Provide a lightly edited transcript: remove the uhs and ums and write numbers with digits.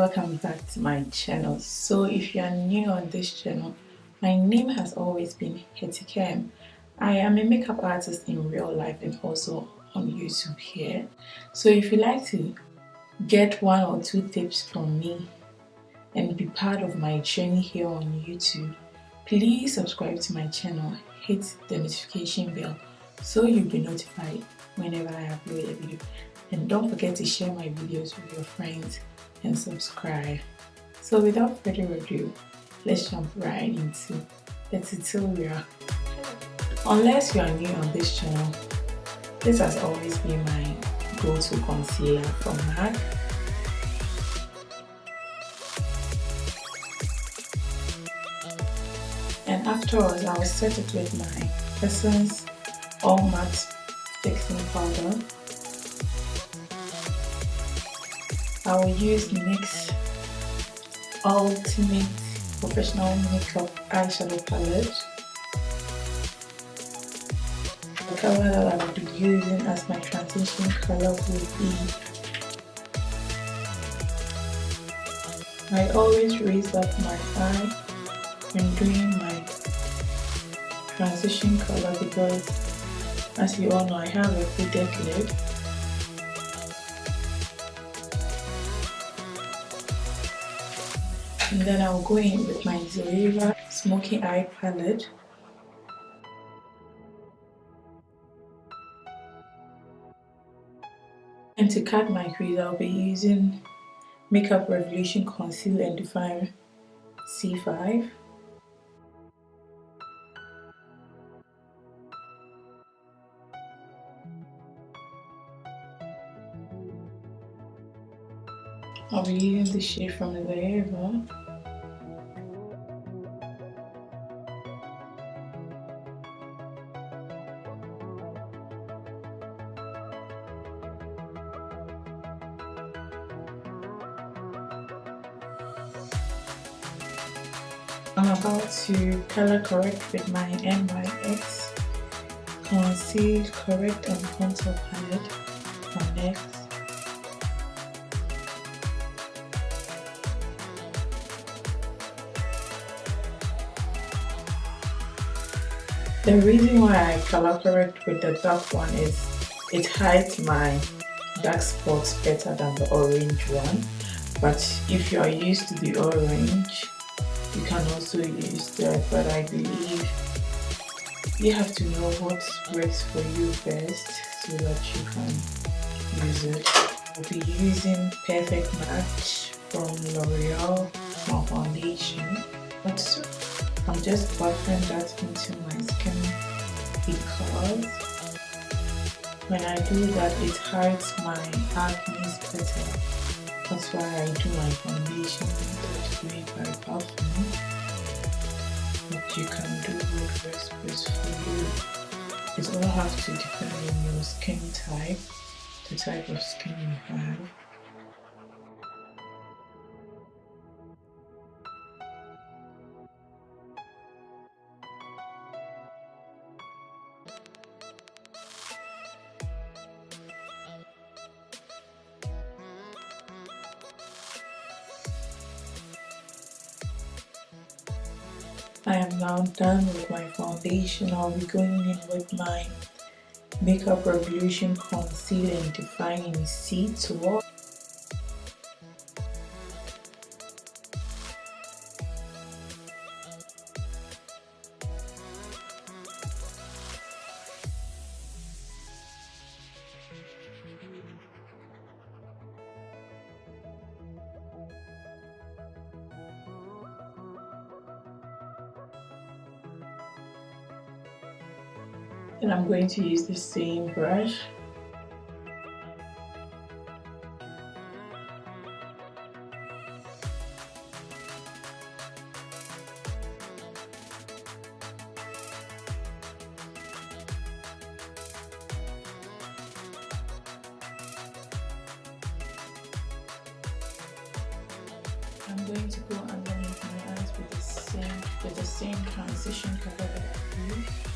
welcome back to my channel. So if you are new on this channel, my name has always been Hetikem. I am a makeup artist in real life and also on YouTube here. So if you like to get 1 or 2 tips from me and be part of my journey here on YouTube, please subscribe to my channel, hit the notification bell so you'll be notified whenever I upload a video. And don't forget to share my videos with your friends and subscribe. So without further ado, let's jump right into the tutorial. Unless you are new on this channel, this has always been my go-to concealer from MAC. And afterwards, I will set it with my Essence All Matte Fixing Powder. I will use NYX Ultimate Professional Makeup Eyeshadow Palette. The color that I will be using as my transition color will be, I always raise up my eye when doing my transition color because, as you all know, I have a hooded lid. And then I'll go in with my Zoeva Smoky Eye Palette. And to cut my crease, I'll be using Makeup Revolution Conceal and Define C5. I'll be using the shade from Zoeva. I'm about to color correct with my NYX Conceal Correct and Contour palette from NYX. The reason why I color correct with the dark one is it hides my dark spots better than the orange one. But if you are used to the orange, you can also use that. But I believe you have to know what works for you best so that you can use it. I'll be using Perfect Match from L'Oreal for foundation. But I'm just buffing that into my skin because when I do that, it hides my acne better. That's why I do my foundation way by buffing. But you can do what works best for you. It all has to depend on your skin type, the type of skin you have. I am now done with my foundation. I'll be going in with my Makeup Revolution Conceal and Define C12. And I'm going to use the same brush. I'm going to go underneath my eyes with the same transition color that I used.